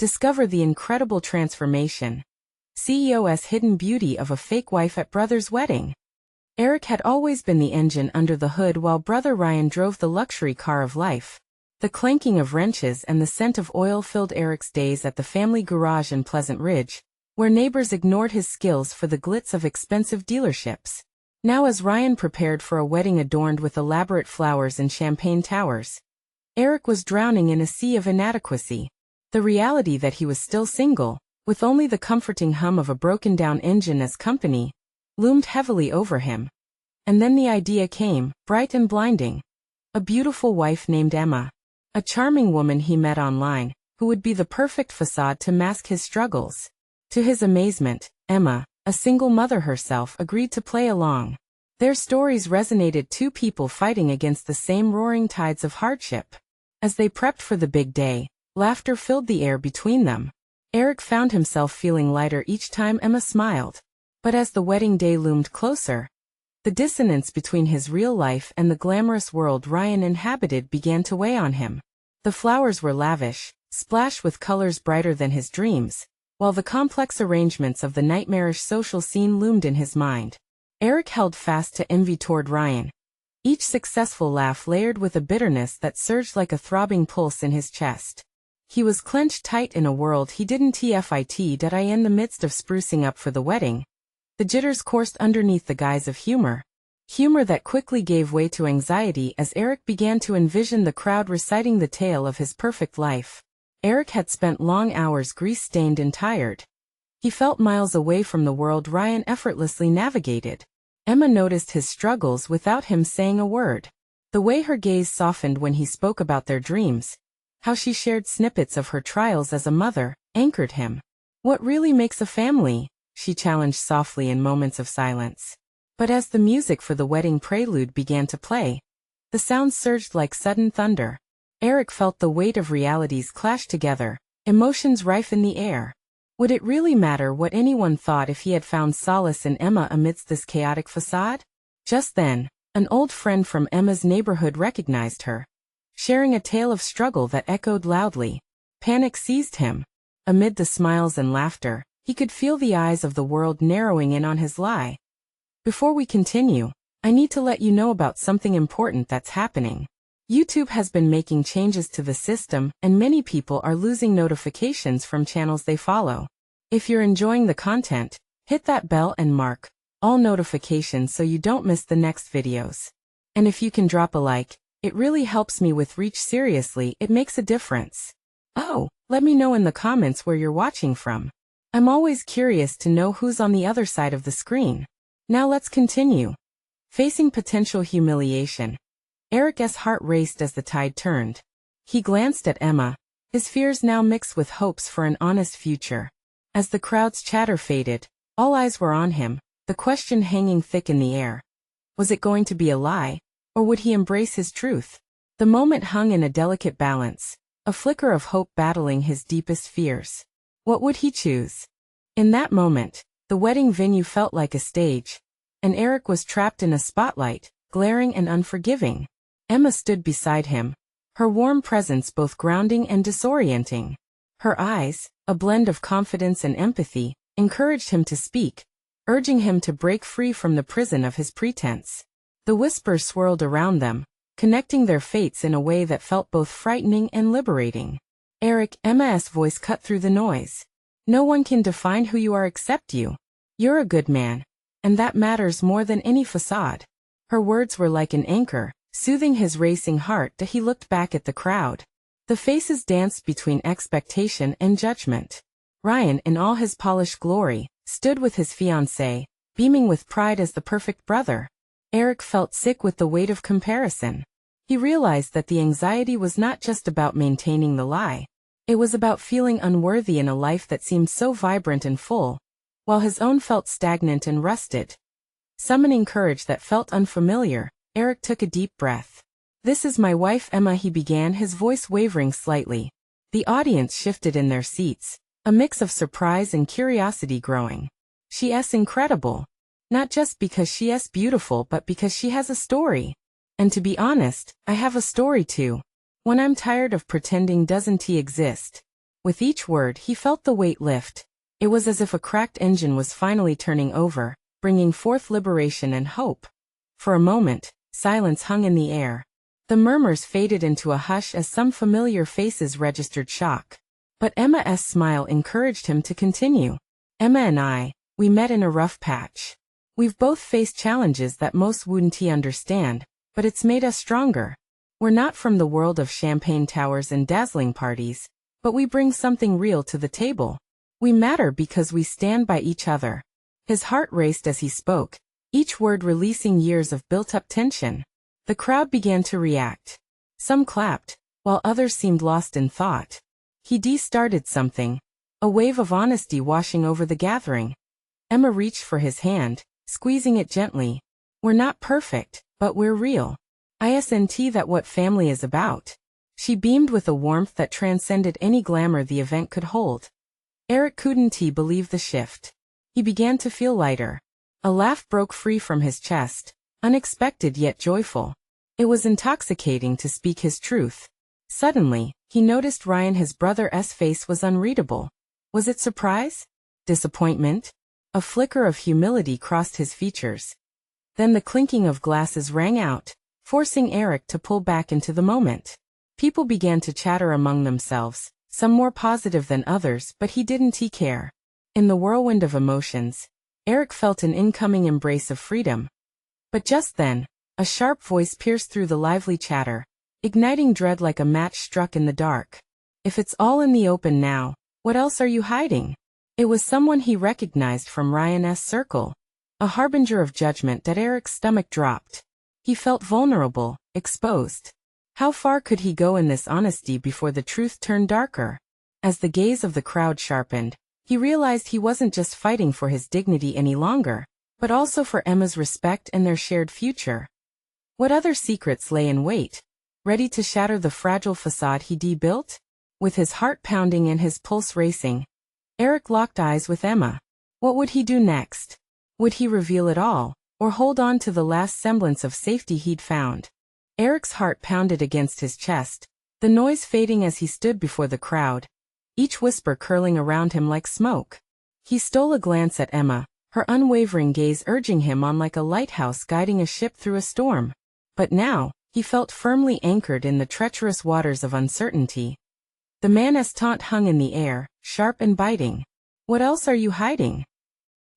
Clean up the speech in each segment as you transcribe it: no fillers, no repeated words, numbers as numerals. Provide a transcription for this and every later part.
Discover the incredible transformation. CEO's hidden beauty of a fake wife at brother's wedding. Eric had always been the engine under the hood while brother Ryan drove the luxury car of life. The clanking of wrenches and the scent of oil filled Eric's days at the family garage in Pleasant Ridge, where neighbors ignored his skills for the glitz of expensive dealerships. Now as Ryan prepared for a wedding adorned with elaborate flowers and champagne towers, Eric was drowning in a sea of inadequacy. The reality that he was still single, with only the comforting hum of a broken-down engine as company, loomed heavily over him. And then the idea came, bright and blinding. A beautiful wife named Emma. A charming woman he met online, who would be the perfect facade to mask his struggles. To his amazement, Emma, a single mother herself, agreed to play along. Their stories resonated, two people fighting against the same roaring tides of hardship. As they prepped for the big day, laughter filled the air between them. Eric found himself feeling lighter each time Emma smiled. But as the wedding day loomed closer, the dissonance between his real life and the glamorous world Ryan inhabited began to weigh on him. The flowers were lavish, splashed with colors brighter than his dreams, while the complex arrangements of the nightmarish social scene loomed in his mind. Eric held fast to envy toward Ryan, each successful laugh layered with a bitterness that surged like a throbbing pulse in his chest. He was clenched tight in a world he didn't fit in the midst of sprucing up for the wedding. The jitters coursed underneath the guise of humor. Humor that quickly gave way to anxiety as Eric began to envision the crowd reciting the tale of his perfect life. Eric had spent long hours grease-stained and tired. He felt miles away from the world Ryan effortlessly navigated. Emma noticed his struggles without him saying a word. The way her gaze softened when he spoke about their dreams, how she shared snippets of her trials as a mother, anchored him. What really makes a family? She challenged softly in moments of silence. But as the music for the wedding prelude began to play, the sounds surged like sudden thunder. Eric felt the weight of realities clash together, emotions rife in the air. Would it really matter what anyone thought if he had found solace in Emma amidst this chaotic facade? Just then, an old friend from Emma's neighborhood recognized her, sharing a tale of struggle that echoed loudly. Panic seized him. Amid the smiles and laughter, he could feel the eyes of the world narrowing in on his lie. Before we continue, I need to let you know about something important that's happening. YouTube has been making changes to the system, and many people are losing notifications from channels they follow. If you're enjoying the content, hit that bell and mark all notifications so you don't miss the next videos. And if you can drop a like, it really helps me with reach. Seriously, it makes a difference. Oh, let me know in the comments where you're watching from. I'm always curious to know who's on the other side of the screen. Now let's continue. Facing potential humiliation. Eric's heart raced as the tide turned. He glanced at Emma, his fears now mixed with hopes for an honest future. As the crowd's chatter faded, all eyes were on him, the question hanging thick in the air. Was it going to be a lie, or would he embrace his truth? The moment hung in a delicate balance, a flicker of hope battling his deepest fears. What would he choose? In that moment, the wedding venue felt like a stage, and Eric was trapped in a spotlight, glaring and unforgiving. Emma stood beside him, her warm presence both grounding and disorienting. Her eyes, a blend of confidence and empathy, encouraged him to speak, urging him to break free from the prison of his pretense. The whispers swirled around them, connecting their fates in a way that felt both frightening and liberating. Eric, Emma's voice cut through the noise. No one can define who you are except you. You're a good man, and that matters more than any facade. Her words were like an anchor, soothing his racing heart as he looked back at the crowd. The faces danced between expectation and judgment. Ryan, in all his polished glory, stood with his fiancée, beaming with pride as the perfect brother. Eric felt sick with the weight of comparison. He realized that the anxiety was not just about maintaining the lie. It was about feeling unworthy in a life that seemed so vibrant and full, while his own felt stagnant and rusted. Summoning courage that felt unfamiliar, Eric took a deep breath. "This is my wife Emma," he began, his voice wavering slightly. The audience shifted in their seats, a mix of surprise and curiosity growing. "She's incredible. Not just because she's beautiful but because she has a story. And to be honest, I have a story too. When I'm tired of pretending doesn't exist." With each word he felt the weight lift. It was as if a cracked engine was finally turning over, bringing forth liberation and hope. For a moment, silence hung in the air. The murmurs faded into a hush as some familiar faces registered shock. But Emma's smile encouraged him to continue. Emma and we met in a rough patch. We've both faced challenges that most wouldn't understand, but it's made us stronger. We're not from the world of champagne towers and dazzling parties, but we bring something real to the table. We matter because we stand by each other. His heart raced as he spoke, each word releasing years of built-up tension. The crowd began to react. Some clapped, while others seemed lost in thought. He started something, a wave of honesty washing over the gathering. Emma reached for his hand, squeezing it gently. We're not perfect, but we're real. Isn't that what family is about? She beamed with a warmth that transcended any glamour the event could hold. Eric couldn't believe the shift. He began to feel lighter. A laugh broke free from his chest, unexpected yet joyful. It was intoxicating to speak his truth. Suddenly, he noticed Ryan, his brother's face was unreadable. Was it surprise? Disappointment? A flicker of humility crossed his features. Then the clinking of glasses rang out, forcing Eric to pull back into the moment. People began to chatter among themselves, some more positive than others, but he didn't care. In the whirlwind of emotions, Eric felt an incoming embrace of freedom. But just then, a sharp voice pierced through the lively chatter, igniting dread like a match struck in the dark. If it's all in the open now, what else are you hiding? It was someone he recognized from Ryan's circle, a harbinger of judgment that Eric's stomach dropped. He felt vulnerable, exposed. How far could he go in this honesty before the truth turned darker? As the gaze of the crowd sharpened, he realized he wasn't just fighting for his dignity any longer, but also for Emma's respect and their shared future. What other secrets lay in wait, ready to shatter the fragile facade he built? With his heart pounding and his pulse racing, Eric locked eyes with Emma. What would he do next? Would he reveal it all, or hold on to the last semblance of safety he'd found? Eric's heart pounded against his chest, the noise fading as he stood before the crowd, each whisper curling around him like smoke. He stole a glance at Emma, her unwavering gaze urging him on like a lighthouse guiding a ship through a storm. But now, he felt firmly anchored in the treacherous waters of uncertainty. The man's taunt hung in the air, sharp and biting. What else are you hiding?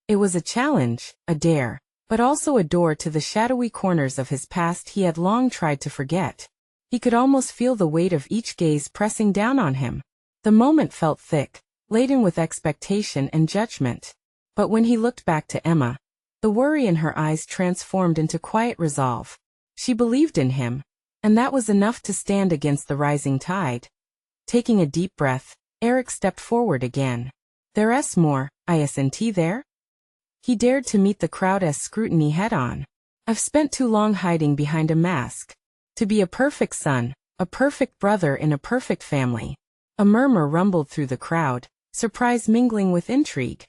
It was a challenge, a dare, but also a door to the shadowy corners of his past he had long tried to forget. He could almost feel the weight of each gaze pressing down on him. The moment felt thick, laden with expectation and judgment. But when he looked back to Emma, the worry in her eyes transformed into quiet resolve. She believed in him, and that was enough to stand against the rising tide. Taking a deep breath, Eric stepped forward again. There's more, isn't there? He dared to meet the crowd's scrutiny head-on. I've spent too long hiding behind a mask. To be a perfect son, a perfect brother in a perfect family. A murmur rumbled through the crowd, surprise mingling with intrigue.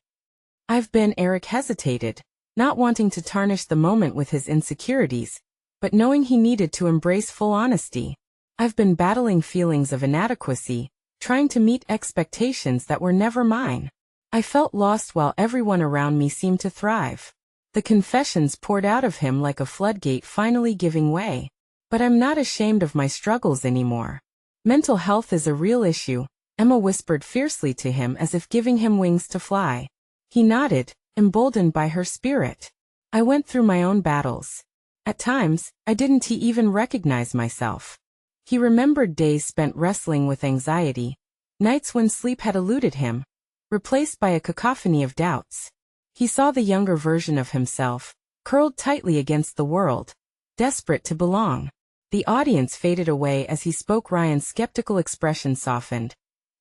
Eric hesitated, not wanting to tarnish the moment with his insecurities, but knowing he needed to embrace full honesty. I've been battling feelings of inadequacy, trying to meet expectations that were never mine. I felt lost while everyone around me seemed to thrive. The confessions poured out of him like a floodgate finally giving way. But I'm not ashamed of my struggles anymore. Mental health is a real issue, Emma whispered fiercely to him as if giving him wings to fly. He nodded, emboldened by her spirit. I went through my own battles. At times, I didn't even recognize myself. He remembered days spent wrestling with anxiety, nights when sleep had eluded him, replaced by a cacophony of doubts. He saw the younger version of himself, curled tightly against the world, desperate to belong. The audience faded away as he spoke. Ryan's skeptical expression softened,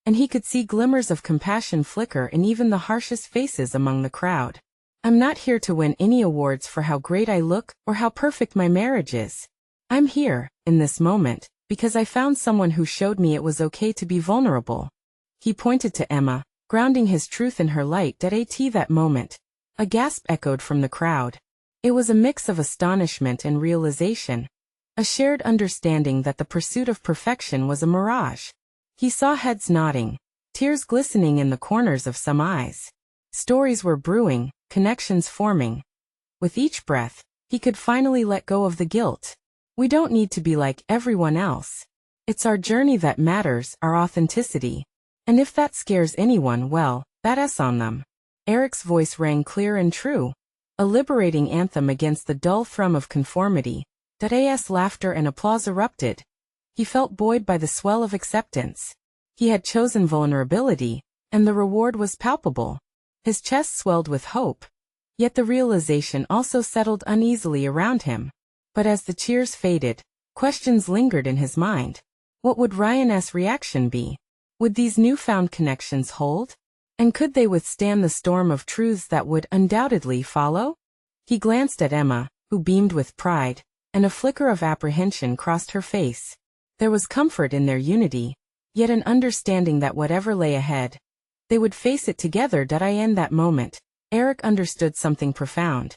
and he could see glimmers of compassion flicker in even the harshest faces among the crowd. I'm not here to win any awards for how great I look or how perfect my marriage is. I'm here, in this moment, because I found someone who showed me it was okay to be vulnerable. He pointed to Emma, grounding his truth in her light. That moment, a gasp echoed from the crowd. It was a mix of astonishment and realization, a shared understanding that the pursuit of perfection was a mirage. He saw heads nodding, tears glistening in the corners of some eyes. Stories were brewing, connections forming. With each breath, he could finally let go of the guilt. We don't need to be like everyone else. It's our journey that matters, our authenticity. And if that scares anyone, well, that's on them. Eric's voice rang clear and true. A liberating anthem against the dull thrum of conformity. As laughter and applause erupted. He felt buoyed by the swell of acceptance. He had chosen vulnerability, and the reward was palpable. His chest swelled with hope. Yet the realization also settled uneasily around him. But as the cheers faded, questions lingered in his mind. What would Ryan's reaction be? Would these newfound connections hold? And could they withstand the storm of truths that would undoubtedly follow? He glanced at Emma, who beamed with pride, and a flicker of apprehension crossed her face. There was comfort in their unity, yet an understanding that whatever lay ahead, they would face it together. In that moment, Eric understood something profound.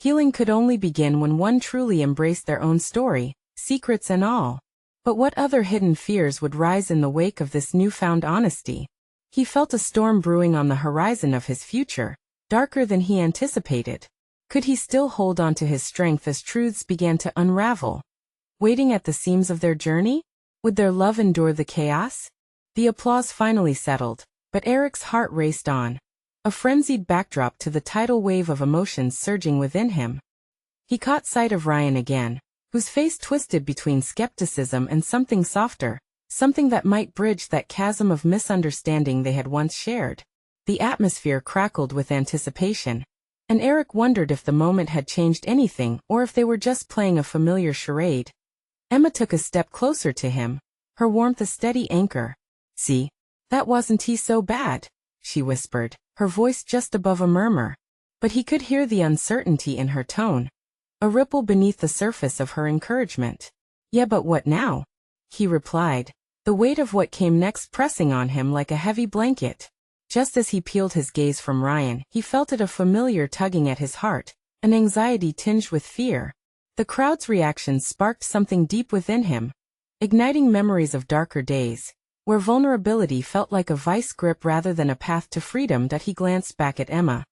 Healing could only begin when one truly embraced their own story, secrets and all. But what other hidden fears would rise in the wake of this newfound honesty? He felt a storm brewing on the horizon of his future, darker than he anticipated. Could he still hold on to his strength as truths began to unravel? Waiting at the seams of their journey? Would their love endure the chaos? The applause finally settled, but Eric's heart raced on. A frenzied backdrop to the tidal wave of emotions surging within him. He caught sight of Ryan again, whose face twisted between skepticism and something softer, something that might bridge that chasm of misunderstanding they had once shared. The atmosphere crackled with anticipation, and Eric wondered if the moment had changed anything or if they were just playing a familiar charade. Emma took a step closer to him, her warmth a steady anchor. "See, that wasn't he so bad," she whispered, her voice just above a murmur. But he could hear the uncertainty in her tone, a ripple beneath the surface of her encouragement. "Yeah, but what now?" he replied, the weight of what came next pressing on him like a heavy blanket. Just as he peeled his gaze from Ryan, he felt it, a familiar tugging at his heart, an anxiety tinged with fear. The crowd's reactions sparked something deep within him, igniting memories of darker days, where vulnerability felt like a vice grip rather than a path to freedom. He glanced back at Emma,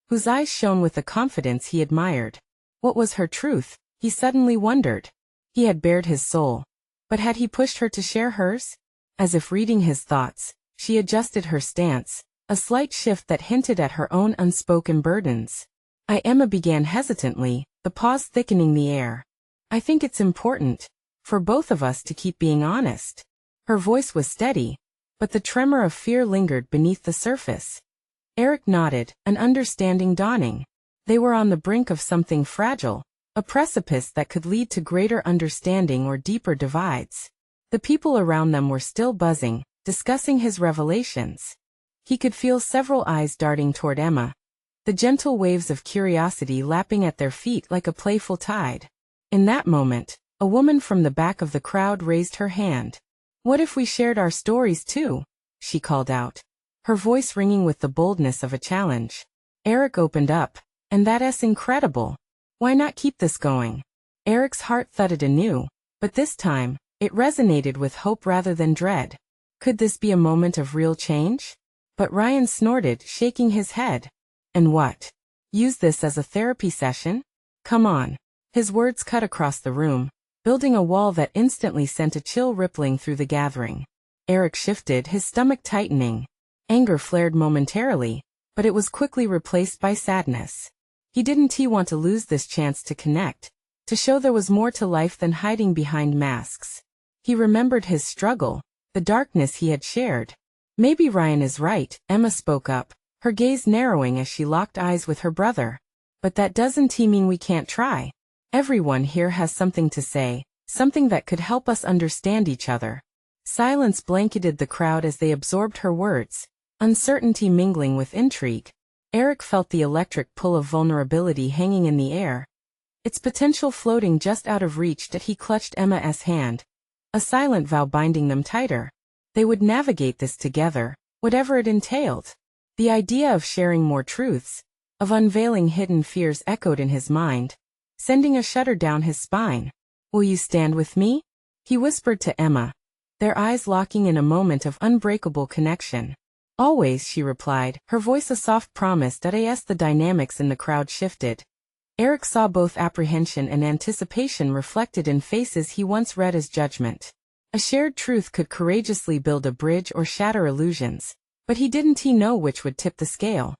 whose eyes shone with a confidence he admired. What was her truth? He suddenly wondered. He had bared his soul, but had he pushed her to share hers? As if reading his thoughts, she adjusted her stance, a slight shift that hinted at her own unspoken burdens. Emma began hesitantly, the pause thickening the air. "I think it's important for both of us to keep being honest." Her voice was steady, but the tremor of fear lingered beneath the surface. Eric nodded, an understanding dawning. They were on the brink of something fragile, a precipice that could lead to greater understanding or deeper divides. The people around them were still buzzing, discussing his revelations. He could feel several eyes darting toward Emma, the gentle waves of curiosity lapping at their feet like a playful tide. In that moment, a woman from the back of the crowd raised her hand. "What if we shared our stories too?" she called out, her voice ringing with the boldness of a challenge. Eric opened up. "And that's incredible. Why not keep this going?" Eric's heart thudded anew, but this time, it resonated with hope rather than dread. Could this be a moment of real change? But Ryan snorted, shaking his head. "And what? Use this as a therapy session? Come on." His words cut across the room, building a wall that instantly sent a chill rippling through the gathering. Eric shifted, his stomach tightening. Anger flared momentarily, but it was quickly replaced by sadness. He didn't want to lose this chance to connect, to show there was more to life than hiding behind masks. He remembered his struggle, the darkness he had shared. "Maybe Ryan is right," Emma spoke up, her gaze narrowing as she locked eyes with her brother. "But that doesn't mean we can't try. Everyone here has something to say, something that could help us understand each other." Silence blanketed the crowd as they absorbed her words, uncertainty mingling with intrigue. Eric felt the electric pull of vulnerability hanging in the air, its potential floating just out of reach. He clutched Emma's hand, a silent vow binding them tighter. They would navigate this together, whatever it entailed. The idea of sharing more truths, of unveiling hidden fears echoed in his mind, sending a shudder down his spine. "Will you stand with me?" he whispered to Emma, their eyes locking in a moment of unbreakable connection. Always, she replied, her voice a soft promise that as the dynamics in the crowd shifted. Eric saw both apprehension and anticipation reflected in faces he once read as judgment. A shared truth could courageously build a bridge or shatter illusions, but he didn't know which would tip the scale.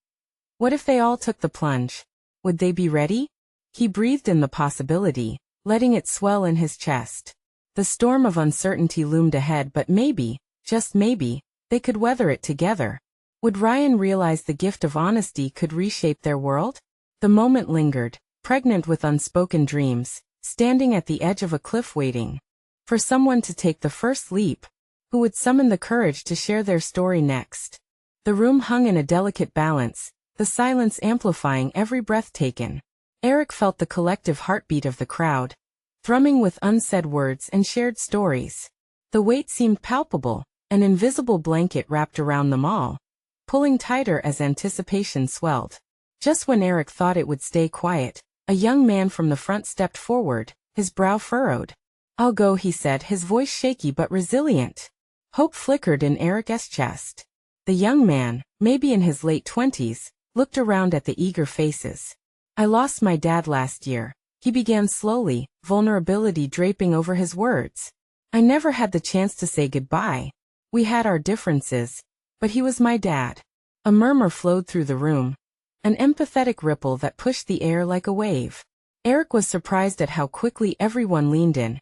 What if they all took the plunge? Would they be ready? He breathed in the possibility, letting it swell in his chest. The storm of uncertainty loomed ahead, but maybe, just maybe, they could weather it together. Would Ryan realize the gift of honesty could reshape their world? The moment lingered, pregnant with unspoken dreams, standing at the edge of a cliff waiting for someone to take the first leap. Who would summon the courage to share their story next? The room hung in a delicate balance, the silence amplifying every breath taken. Eric felt the collective heartbeat of the crowd, thrumming with unsaid words and shared stories. The weight seemed palpable, an invisible blanket wrapped around them all, pulling tighter as anticipation swelled. Just when Eric thought it would stay quiet, a young man from the front stepped forward, his brow furrowed. "I'll go," he said, his voice shaky but resilient. Hope flickered in Eric's chest. The young man, maybe in his late 20s, looked around at the eager faces. "I lost my dad last year," he began slowly, vulnerability draping over his words. "I never had the chance to say goodbye. We had our differences, but he was my dad." A murmur flowed through the room, an empathetic ripple that pushed the air like a wave. Eric was surprised at how quickly everyone leaned in,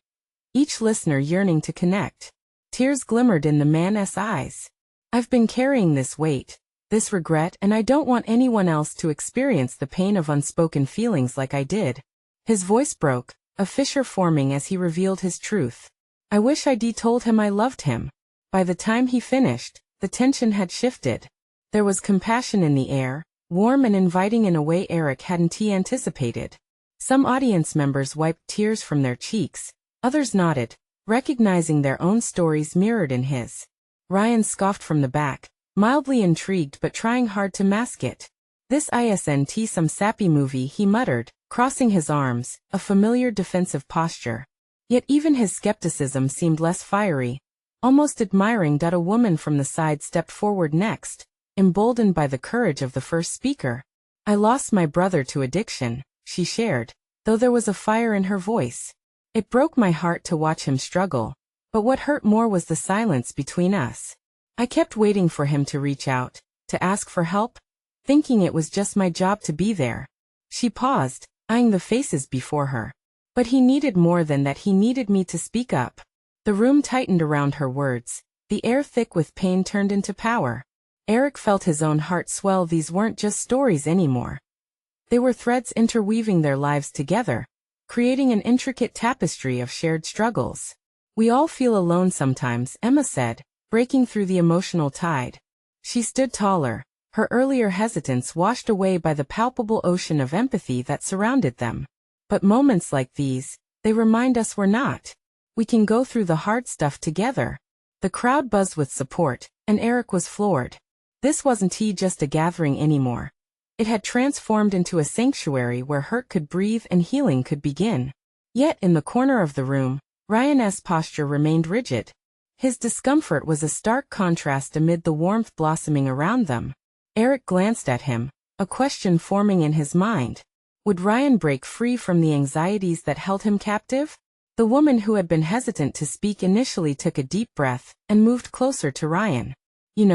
each listener yearning to connect. Tears glimmered in the man's eyes. "I've been carrying this weight, this regret, and I don't want anyone else to experience the pain of unspoken feelings like I did." His voice broke, a fissure forming as he revealed his truth. "I wish I'd told him I loved him." By the time he finished, the tension had shifted. There was compassion in the air, warm and inviting in a way Eric hadn't anticipated. Some audience members wiped tears from their cheeks, others nodded, recognizing their own stories mirrored in his. Ryan scoffed from the back, mildly intrigued but trying hard to mask it. "This isn't some sappy movie," he muttered, crossing his arms, a familiar defensive posture. Yet even his skepticism seemed less fiery, almost admiring that a woman from the side stepped forward next, emboldened by the courage of the first speaker. "I lost my brother to addiction," she shared, though there was a fire in her voice. "It broke my heart to watch him struggle, but what hurt more was the silence between us. I kept waiting for him to reach out, to ask for help, thinking it was just my job to be there." She paused, eyeing the faces before her. "But he needed more than that, he needed me to speak up." The room tightened around her words, the air thick with pain turned into power. Eric felt his own heart swell. These weren't just stories anymore. They were threads interweaving their lives together, creating an intricate tapestry of shared struggles. "We all feel alone sometimes," Emma said, breaking through the emotional tide. She stood taller, her earlier hesitance washed away by the palpable ocean of empathy that surrounded them. "But moments like these, they remind us we're not. We can go through the hard stuff together." The crowd buzzed with support, and Eric was floored. This wasn't just a gathering anymore. It had transformed into a sanctuary where hurt could breathe and healing could begin. Yet in the corner of the room, Ryan's posture remained rigid. His discomfort was a stark contrast amid the warmth blossoming around them. Eric glanced at him, a question forming in his mind. Would Ryan break free from the anxieties that held him captive? The woman who had been hesitant to speak initially took a deep breath and moved closer to Ryan.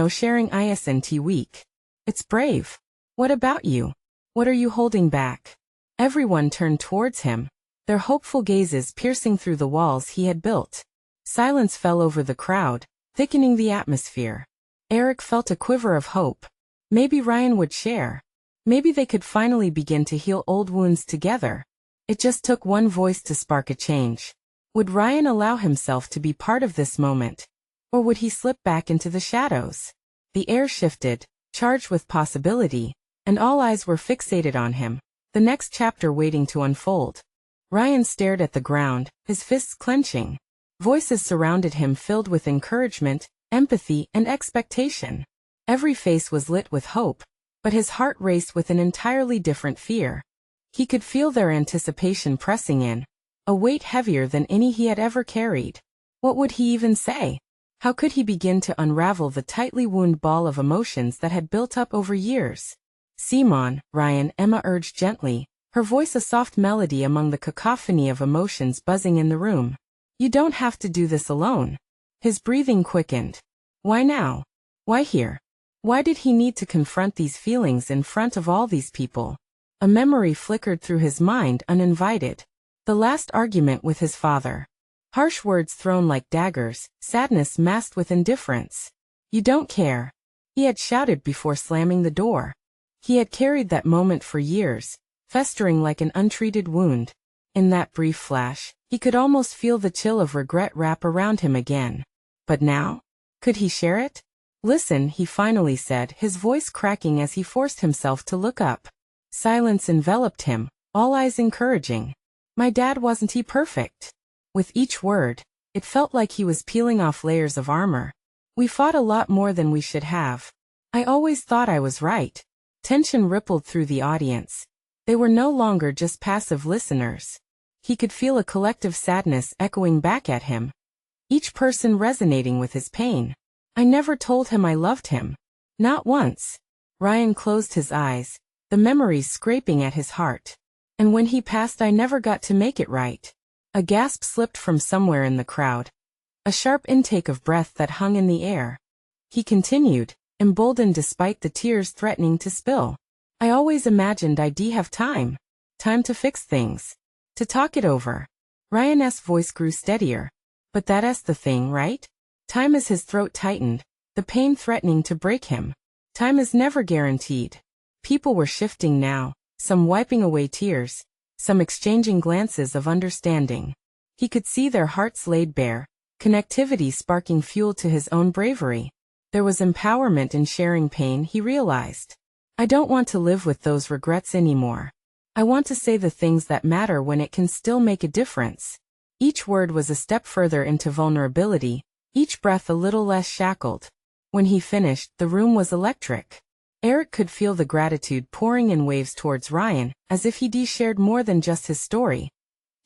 "Sharing isn't weak. It's brave. What about you? What are you holding back?" Everyone turned towards him, their hopeful gazes piercing through the walls he had built. Silence fell over the crowd, thickening the atmosphere. Eric felt a quiver of hope. Maybe Ryan would share. Maybe they could finally begin to heal old wounds together. It just took one voice to spark a change. Would Ryan allow himself to be part of this moment? Or would he slip back into the shadows? The air shifted, charged with possibility, and all eyes were fixated on him, the next chapter waiting to unfold. Ryan stared at the ground, his fists clenching. Voices surrounded him filled with encouragement, empathy, and expectation. Every face was lit with hope, but his heart raced with an entirely different fear. He could feel their anticipation pressing in, a weight heavier than any he had ever carried. What would he even say? How could he begin to unravel the tightly wound ball of emotions that had built up over years? Simon, Ryan, Emma urged gently, her voice a soft melody among the cacophony of emotions buzzing in the room. You don't have to do this alone. His breathing quickened. Why now? Why here? Why did he need to confront these feelings in front of all these people? A memory flickered through his mind uninvited. The last argument with his father. Harsh words thrown like daggers, sadness masked with indifference. You don't care. He had shouted before slamming the door. He had carried that moment for years, festering like an untreated wound. In that brief flash, he could almost feel the chill of regret wrap around him again. But now? Could he share it? Listen, he finally said, his voice cracking as he forced himself to look up. Silence enveloped him, all eyes encouraging. My dad, wasn't he perfect? With each word, it felt like he was peeling off layers of armor. We fought a lot more than we should have. I always thought I was right. Tension rippled through the audience. They were no longer just passive listeners. He could feel a collective sadness echoing back at him. Each person resonating with his pain. I never told him I loved him. Not once. Ryan closed his eyes, the memories scraping at his heart. And when he passed, I never got to make it right. A gasp slipped from somewhere in the crowd. A sharp intake of breath that hung in the air. He continued, emboldened despite the tears threatening to spill. I always imagined I'd have time. Time to fix things. To talk it over. Ryan's voice grew steadier. But that's the thing, right? Time, as his throat tightened, the pain threatening to break him. Time is never guaranteed. People were shifting now, some wiping away tears, some exchanging glances of understanding. He could see their hearts laid bare, connectivity sparking fuel to his own bravery. There was empowerment in sharing pain, he realized. I don't want to live with those regrets anymore. I want to say the things that matter when it can still make a difference. Each word was a step further into vulnerability, each breath a little less shackled. When he finished, the room was electric. Eric could feel the gratitude pouring in waves towards Ryan, as if he shared more than just his story.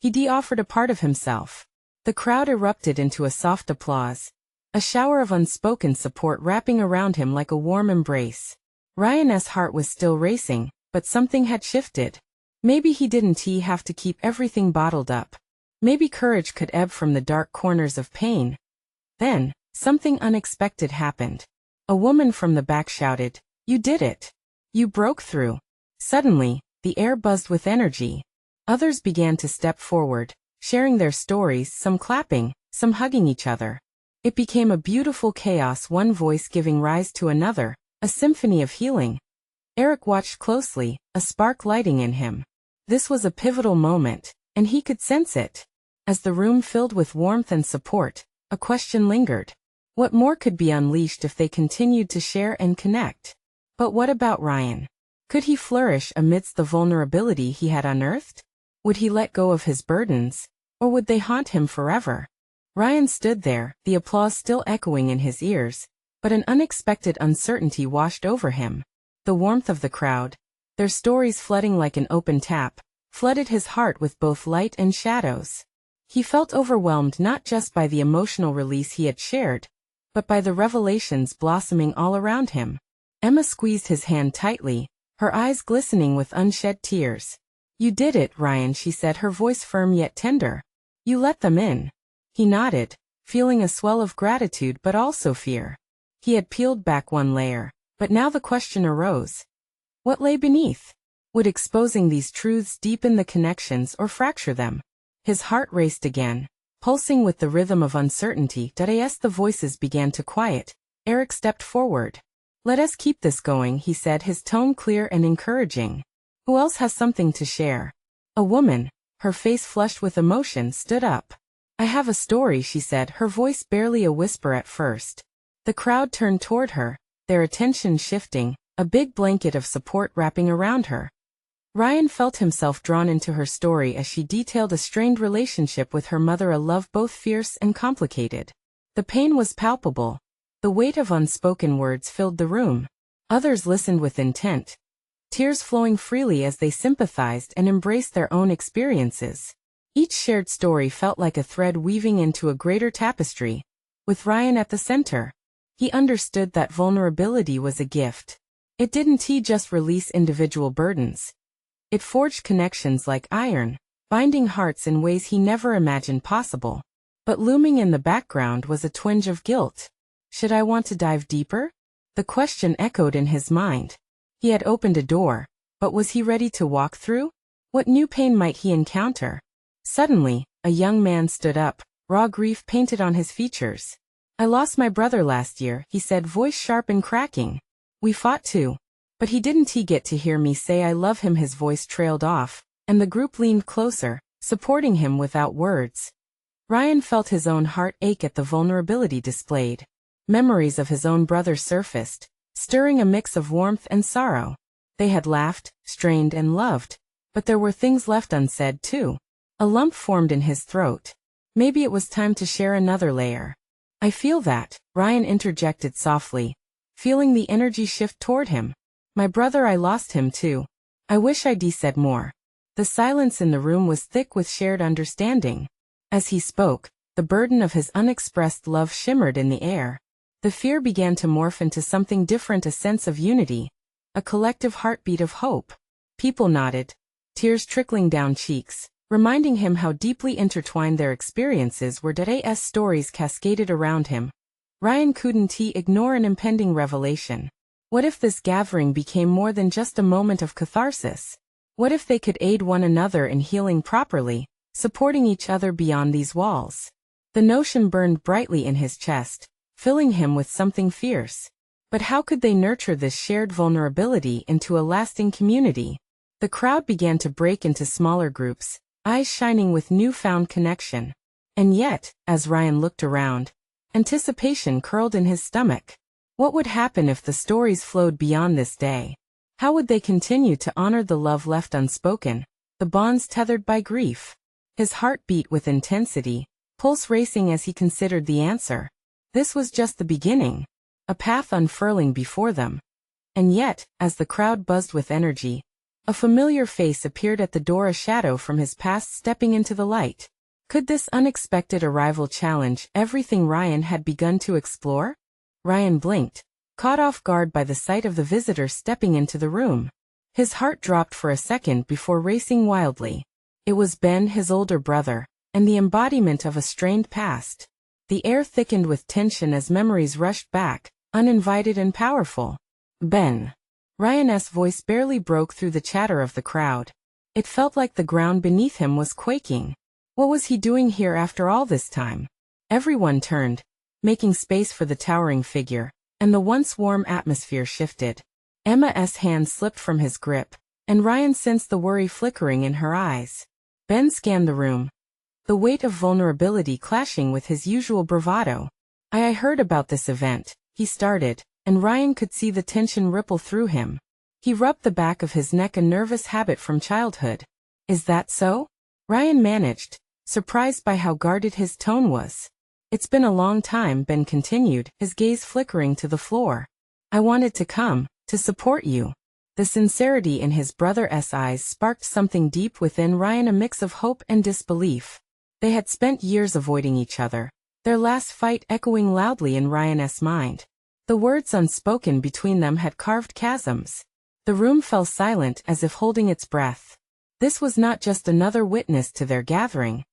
He offered a part of himself. The crowd erupted into a soft applause, a shower of unspoken support wrapping around him like a warm embrace. Ryan's heart was still racing, but something had shifted. Maybe he didn't have to keep everything bottled up. Maybe courage could ebb from the dark corners of pain. Then, something unexpected happened. A woman from the back shouted, "You did it! You broke through!" Suddenly, the air buzzed with energy. Others began to step forward, sharing their stories, some clapping, some hugging each other. It became a beautiful chaos, one voice giving rise to another, a symphony of healing. Eric watched closely, a spark lighting in him. This was a pivotal moment, and he could sense it. As the room filled with warmth and support, a question lingered. What more could be unleashed if they continued to share and connect? But what about Ryan? Could he flourish amidst the vulnerability he had unearthed? Would he let go of his burdens, or would they haunt him forever? Ryan stood there, the applause still echoing in his ears, but an unexpected uncertainty washed over him. The warmth of the crowd, their stories flooding like an open tap, flooded his heart with both light and shadows. He felt overwhelmed not just by the emotional release he had shared, but by the revelations blossoming all around him. Emma squeezed his hand tightly, her eyes glistening with unshed tears. "You did it, Ryan," she said, her voice firm yet tender. "You let them in." He nodded, feeling a swell of gratitude but also fear. He had peeled back one layer, but now the question arose. What lay beneath? Would exposing these truths deepen the connections or fracture them? His heart raced again, pulsing with the rhythm of uncertainty. As the voices began to quiet, Eric stepped forward. "Let us keep this going," he said, his tone clear and encouraging. "Who else has something to share?" A woman, her face flushed with emotion, stood up. "I have a story," she said, her voice barely a whisper at first. The crowd turned toward her, their attention shifting, a big blanket of support wrapping around her. Ryan felt himself drawn into her story as she detailed a strained relationship with her mother, a love both fierce and complicated. The pain was palpable. The weight of unspoken words filled the room. Others listened with intent, tears flowing freely as they sympathized and embraced their own experiences. Each shared story felt like a thread weaving into a greater tapestry, with Ryan at the center. He understood that vulnerability was a gift. It didn't just release individual burdens. It forged connections like iron, binding hearts in ways he never imagined possible. But looming in the background was a twinge of guilt. Should I want to dive deeper? The question echoed in his mind. He had opened a door, but was he ready to walk through? What new pain might he encounter? Suddenly, a young man stood up, raw grief painted on his features. I lost my brother last year, he said, voice sharp and cracking. We fought too. But he didn't get to hear me say I love him. His voice trailed off, and the group leaned closer, supporting him without words. Ryan felt his own heart ache at the vulnerability displayed. Memories of his own brother surfaced, stirring a mix of warmth and sorrow. They had laughed, strained, and loved. But there were things left unsaid too. A lump formed in his throat. Maybe it was time to share another layer. I feel that, Ryan interjected softly, feeling the energy shift toward him. My brother, I lost him too. I wish I'd said more. The silence in the room was thick with shared understanding. As he spoke, the burden of his unexpressed love shimmered in the air. The fear began to morph into something different, a sense of unity, a collective heartbeat of hope. People nodded, tears trickling down cheeks, reminding him how deeply intertwined their experiences were. As stories cascaded around him, Ryan couldn't ignore an impending revelation. What if this gathering became more than just a moment of catharsis? What if they could aid one another in healing properly, supporting each other beyond these walls? The notion burned brightly in his chest, filling him with something fierce. But how could they nurture this shared vulnerability into a lasting community? The crowd began to break into smaller groups, eyes shining with newfound connection. And yet, as Ryan looked around, anticipation curled in his stomach. What would happen if the stories flowed beyond this day? How would they continue to honor the love left unspoken, the bonds tethered by grief? His heart beat with intensity, pulse racing as he considered the answer. This was just the beginning, a path unfurling before them. And yet, as the crowd buzzed with energy, a familiar face appeared at the door, a shadow from his past stepping into the light. Could this unexpected arrival challenge everything Ryan had begun to explore? Ryan blinked, caught off guard by the sight of the visitor stepping into the room. His heart dropped for a second before racing wildly. It was Ben, his older brother, and the embodiment of a strained past. The air thickened with tension as memories rushed back, uninvited and powerful. Ben. Ryan's voice barely broke through the chatter of the crowd. It felt like the ground beneath him was quaking. What was he doing here after all this time? Everyone turned, making space for the towering figure, and the once warm atmosphere shifted. Emma's hand slipped from his grip, and Ryan sensed the worry flickering in her eyes. Ben scanned the room, the weight of vulnerability clashing with his usual bravado. I heard about this event, he started, and Ryan could see the tension ripple through him. He rubbed the back of his neck, a nervous habit from childhood. Is that so? Ryan managed, surprised by how guarded his tone was. It's been a long time, Ben continued, his gaze flickering to the floor. I wanted to come, to support you. The sincerity in his brother's eyes sparked something deep within Ryan, a mix of hope and disbelief. They had spent years avoiding each other, their last fight echoing loudly in Ryan's mind. The words unspoken between them had carved chasms. The room fell silent as if holding its breath. This was not just another witness to their gathering.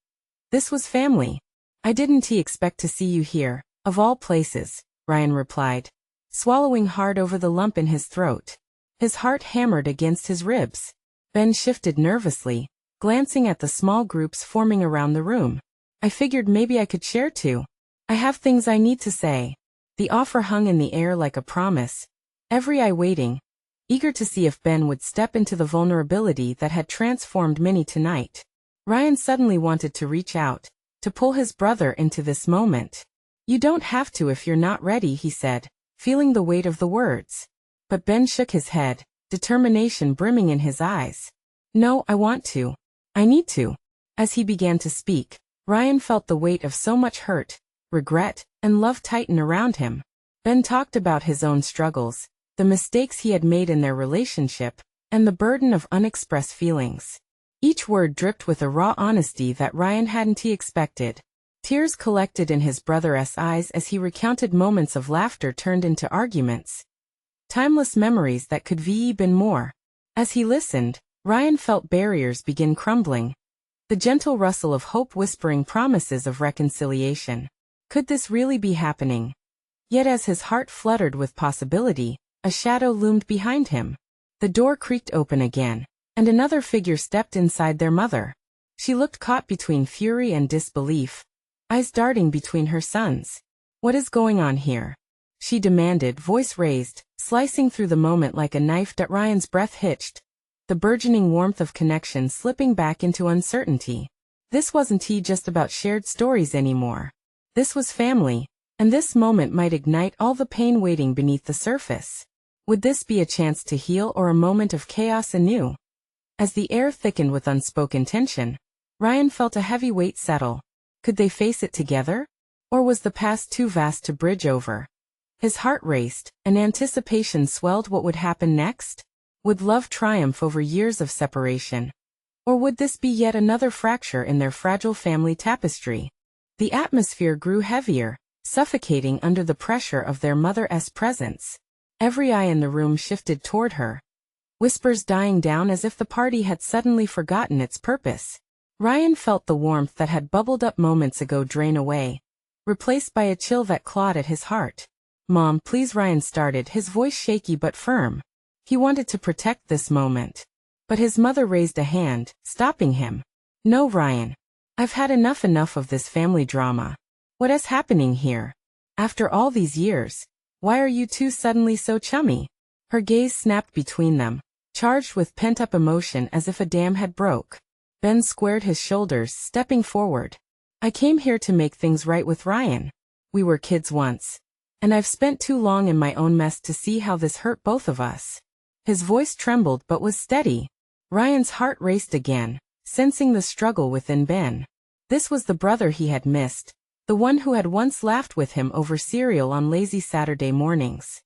This was family. I didn't expect to see you here, of all places, Ryan replied, swallowing hard over the lump in his throat. His heart hammered against his ribs. Ben shifted nervously, glancing at the small groups forming around the room. I figured maybe I could share too. I have things I need to say. The offer hung in the air like a promise, every eye waiting, eager to see if Ben would step into the vulnerability that had transformed many tonight. Ryan suddenly wanted to reach out, to pull his brother into this moment. You don't have to if you're not ready, he said, feeling the weight of the words. But Ben shook his head, determination brimming in his eyes. No, I want to. I need to. As he began to speak, Ryan felt the weight of so much hurt, regret, and love tighten around him. Ben talked about his own struggles, the mistakes he had made in their relationship, and the burden of unexpressed feelings. Each word dripped with a raw honesty that Ryan hadn't expected. Tears collected in his brother's eyes as he recounted moments of laughter turned into arguments. Timeless memories that could be been more. As he listened, Ryan felt barriers begin crumbling. The gentle rustle of hope whispering promises of reconciliation. Could this really be happening? Yet as his heart fluttered with possibility, a shadow loomed behind him. The door creaked open again, and another figure stepped inside their mother. She looked caught between fury and disbelief, eyes darting between her sons. "What is going on here?" she demanded, voice raised, slicing through the moment like a knife. Ryan's breath hitched, the burgeoning warmth of connection slipping back into uncertainty. This wasn't just about shared stories anymore. This was family, and this moment might ignite all the pain waiting beneath the surface. Would this be a chance to heal or a moment of chaos anew? As the air thickened with unspoken tension, Ryan felt a heavy weight settle. Could they face it together? Or was the past too vast to bridge over? His heart raced, and anticipation swelled. What would happen next? Would love triumph over years of separation? Or would this be yet another fracture in their fragile family tapestry? The atmosphere grew heavier, suffocating under the pressure of their mother's presence. Every eye in the room shifted toward her, whispers dying down as if the party had suddenly forgotten its purpose. Ryan felt the warmth that had bubbled up moments ago drain away, replaced by a chill that clawed at his heart. "Mom, please," Ryan started, his voice shaky but firm. He wanted to protect this moment. But his mother raised a hand, stopping him. "No, Ryan. I've had enough of this family drama. What is happening here? After all these years, why are you two suddenly so chummy?" Her gaze snapped between them, charged with pent-up emotion as if a dam had broke. Ben squared his shoulders, stepping forward. "I came here to make things right with Ryan. We were kids once. And I've spent too long in my own mess to see how this hurt both of us." His voice trembled but was steady. Ryan's heart raced again, sensing the struggle within Ben. This was the brother he had missed, the one who had once laughed with him over cereal on lazy Saturday mornings.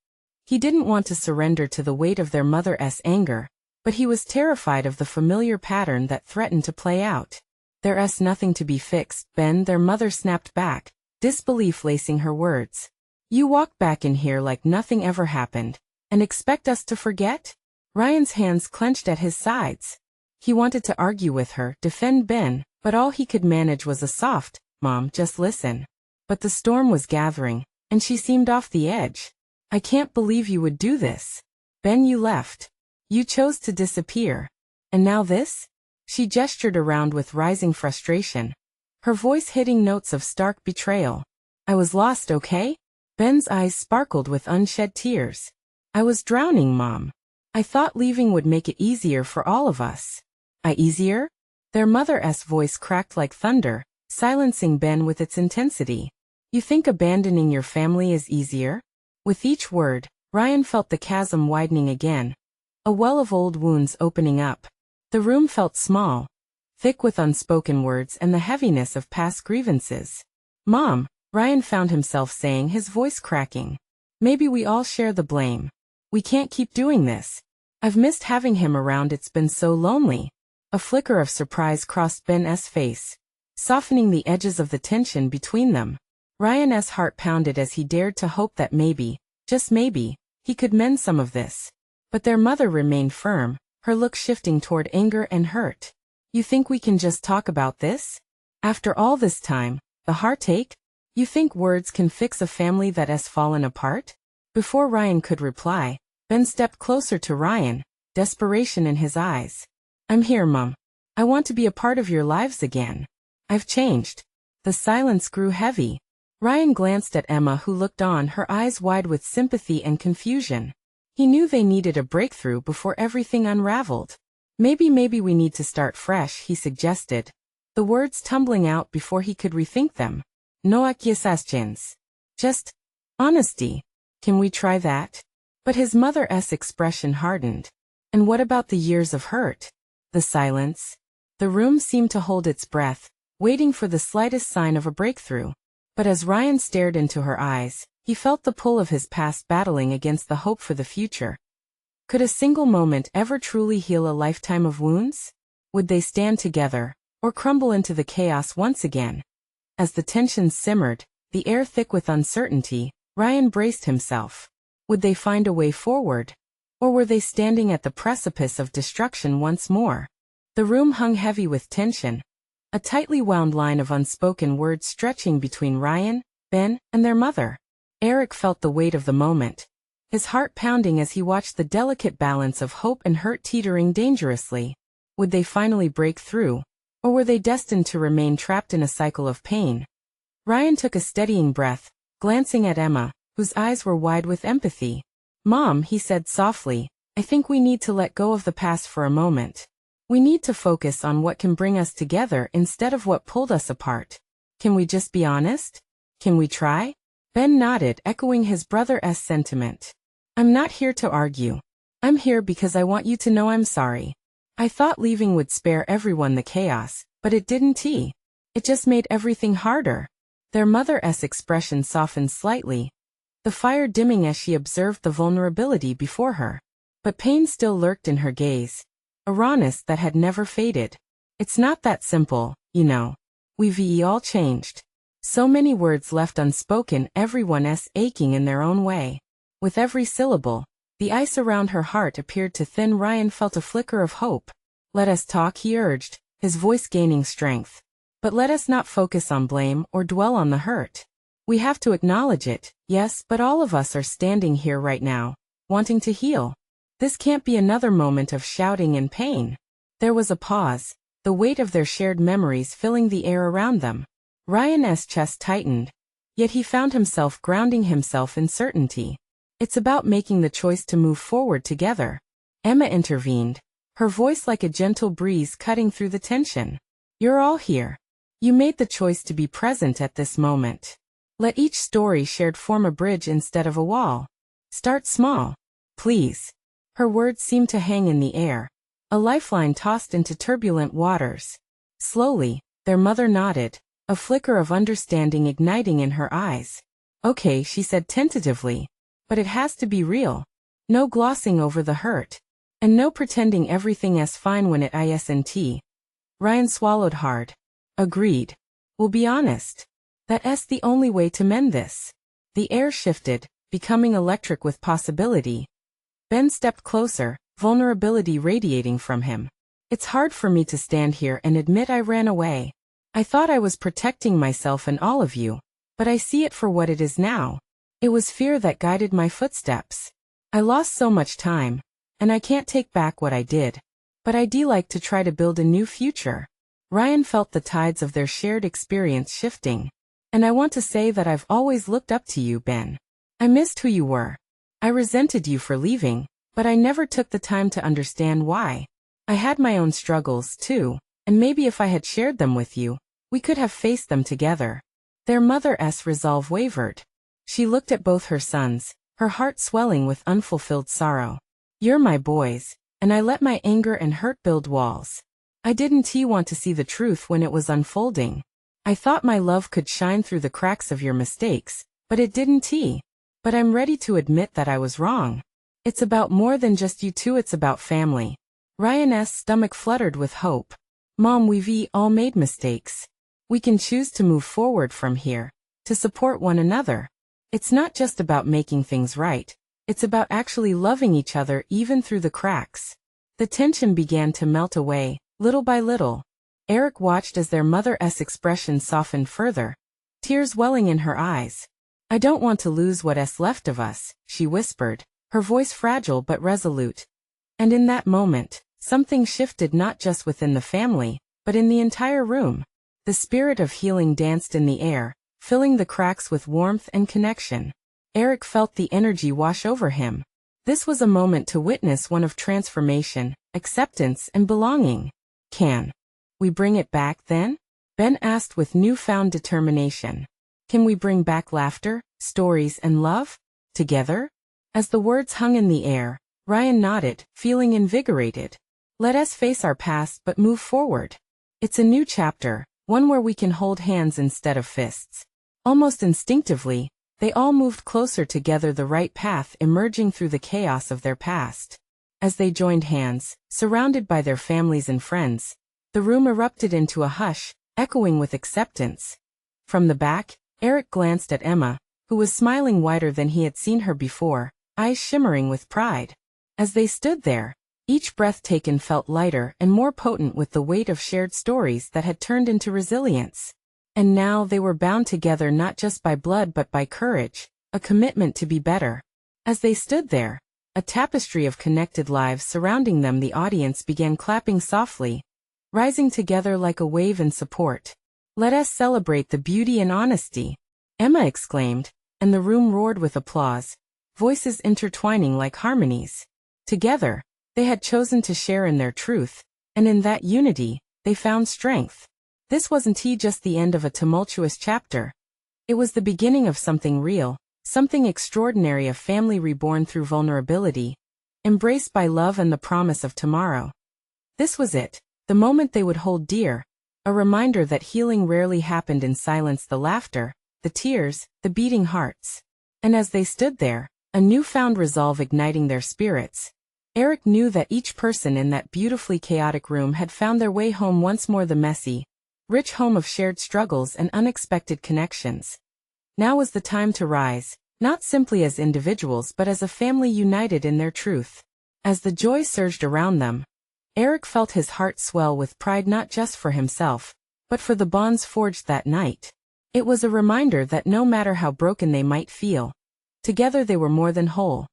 He didn't want to surrender to the weight of their mother's anger, but he was terrified of the familiar pattern that threatened to play out. "There's nothing to be fixed, Ben," their mother snapped back, disbelief lacing her words. "You walk back in here like nothing ever happened, and expect us to forget?" Ryan's hands clenched at his sides. He wanted to argue with her, defend Ben, but all he could manage was a soft, "Mom, just listen." But the storm was gathering, and she seemed off the edge. "I can't believe you would do this. Ben, you left. You chose to disappear. And now this?" She gestured around with rising frustration, her voice hitting notes of stark betrayal. "I was lost, okay?" Ben's eyes sparkled with unshed tears. "I was drowning, Mom. I thought leaving would make it easier for all of us." Easier?" Their mother's voice cracked like thunder, silencing Ben with its intensity. "You think abandoning your family is easier?" With each word, Ryan felt the chasm widening again, a well of old wounds opening up. The room felt small, thick with unspoken words and the heaviness of past grievances. "Mom," Ryan found himself saying, his voice cracking. "Maybe we all share the blame. We can't keep doing this. I've missed having him around. It's been so lonely." A flicker of surprise crossed Ben's face, softening the edges of the tension between them. Ryan's heart pounded as he dared to hope that maybe, just maybe, he could mend some of this. But their mother remained firm, her look shifting toward anger and hurt. "You think we can just talk about this? After all this time, the heartache? You think words can fix a family that has fallen apart?" Before Ryan could reply, Ben stepped closer to Ryan, desperation in his eyes. "I'm here, Mom. I want to be a part of your lives again. I've changed." The silence grew heavy. Ryan glanced at Emma, who looked on, her eyes wide with sympathy and confusion. He knew they needed a breakthrough before everything unraveled. Maybe we need to start fresh," he suggested, the words tumbling out before he could rethink them. "No accusations. Just honesty. Can we try that?" But his mother's expression hardened. "And what about the years of hurt?" The silence. The room seemed to hold its breath, waiting for the slightest sign of a breakthrough. But as Ryan stared into her eyes, he felt the pull of his past battling against the hope for the future. Could a single moment ever truly heal a lifetime of wounds? Would they stand together, or crumble into the chaos once again? As the tensions simmered, the air thick with uncertainty, Ryan braced himself. Would they find a way forward? Or were they standing at the precipice of destruction once more? The room hung heavy with tension, a tightly wound line of unspoken words stretching between Ryan, Ben, and their mother. Eric felt the weight of the moment, his heart pounding as he watched the delicate balance of hope and hurt teetering dangerously. Would they finally break through? Or were they destined to remain trapped in a cycle of pain? Ryan took a steadying breath, glancing at Emma, whose eyes were wide with empathy. "Mom," he said softly, "I think we need to let go of the past for a moment. We need to focus on what can bring us together instead of what pulled us apart. Can we just be honest? Can we try?" Ben nodded, echoing his brother's sentiment. "I'm not here to argue. I'm here because I want you to know I'm sorry. I thought leaving would spare everyone the chaos, but it didn't. It just made everything harder." Their mother's expression softened slightly, the fire dimming as she observed the vulnerability before her. But pain still lurked in her gaze, a rawness that had never faded. "It's not that simple, you know. We've all changed." So many words left unspoken, everyone's aching in their own way. With every syllable, the ice around her heart appeared to thin. Ryan felt a flicker of hope. "Let us talk," he urged, his voice gaining strength. "But let us not focus on blame or dwell on the hurt. We have to acknowledge it, yes, but all of us are standing here right now, wanting to heal. This can't be another moment of shouting and pain." There was a pause, the weight of their shared memories filling the air around them. Ryan's chest tightened, yet he found himself grounding himself in certainty. "It's about making the choice to move forward together." Emma intervened, her voice like a gentle breeze cutting through the tension. "You're all here. You made the choice to be present at this moment. Let each story shared form a bridge instead of a wall. Start small, please." Her words seemed to hang in the air, a lifeline tossed into turbulent waters. Slowly, their mother nodded, a flicker of understanding igniting in her eyes. "Okay," she said tentatively, "but it has to be real. No glossing over the hurt. And no pretending everything's fine when it isn't." Ryan swallowed hard. "Agreed. We'll be honest. That's the only way to mend this." The air shifted, becoming electric with possibility. Ben stepped closer, vulnerability radiating from him. "It's hard for me to stand here and admit I ran away. I thought I was protecting myself and all of you, but I see it for what it is now. It was fear that guided my footsteps. I lost so much time, and I can't take back what I did. But I'd like to try to build a new future." Ryan felt the tides of their shared experience shifting. "And I want to say that I've always looked up to you, Ben. I missed who you were. I resented you for leaving, but I never took the time to understand why. I had my own struggles, too, and maybe if I had shared them with you, we could have faced them together." Their mother's resolve wavered. She looked at both her sons, her heart swelling with unfulfilled sorrow. "You're my boys, and I let my anger and hurt build walls. I didn't want to see the truth when it was unfolding. I thought my love could shine through the cracks of your mistakes, but it didn't. But I'm ready to admit that I was wrong. It's about more than just you two, it's about family." Ryan's stomach fluttered with hope. "Mom, we've all made mistakes. We can choose to move forward from here, to support one another. It's not just about making things right. It's about actually loving each other even through the cracks." The tension began to melt away, little by little. Eric watched as their mother's expression softened further, tears welling in her eyes. "I don't want to lose what's left of us," she whispered, her voice fragile but resolute. And in that moment, something shifted not just within the family, but in the entire room. The spirit of healing danced in the air, filling the cracks with warmth and connection. Eric felt the energy wash over him. This was a moment to witness one of transformation, acceptance, and belonging. "Can we bring it back then?" Ben asked with newfound determination. "Can we bring back laughter, stories, and love? Together?" As the words hung in the air, Ryan nodded, feeling invigorated. "Let us face our past but move forward. It's a new chapter, one where we can hold hands instead of fists." Almost instinctively, they all moved closer together, the right path emerging through the chaos of their past. As they joined hands, surrounded by their families and friends, the room erupted into a hush, echoing with acceptance. From the back, Eric glanced at Emma, who was smiling wider than he had seen her before, eyes shimmering with pride. As they stood there, each breath taken felt lighter and more potent with the weight of shared stories that had turned into resilience. And now they were bound together not just by blood but by courage, a commitment to be better. As they stood there, a tapestry of connected lives surrounding them, the audience began clapping softly, rising together like a wave in support. "Let us celebrate the beauty and honesty," Emma exclaimed, and the room roared with applause, voices intertwining like harmonies. Together, they had chosen to share in their truth, and in that unity, they found strength. This wasn't just the end of a tumultuous chapter. It was the beginning of something real, something extraordinary, a family reborn through vulnerability, embraced by love and the promise of tomorrow. This was it, the moment they would hold dear, a reminder that healing rarely happened in silence, the laughter, the tears, the beating hearts. And as they stood there, a newfound resolve igniting their spirits, Eric knew that each person in that beautifully chaotic room had found their way home once more, the messy, rich home of shared struggles and unexpected connections. Now was the time to rise, not simply as individuals but as a family united in their truth. As the joy surged around them, Eric felt his heart swell with pride, not just for himself, but for the bonds forged that night. It was a reminder that no matter how broken they might feel, together they were more than whole.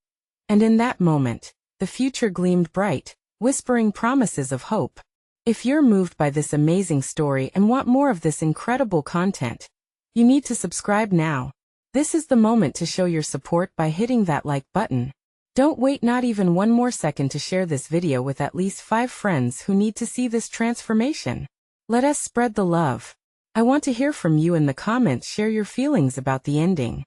And in that moment, the future gleamed bright, whispering promises of hope. If you're moved by this amazing story and want more of this incredible content, you need to subscribe now. This is the moment to show your support by hitting that like button. Don't wait not even one more second to share this video with at least 5 friends who need to see this transformation. Let us spread the love. I want to hear from you in the comments. Share your feelings about the ending.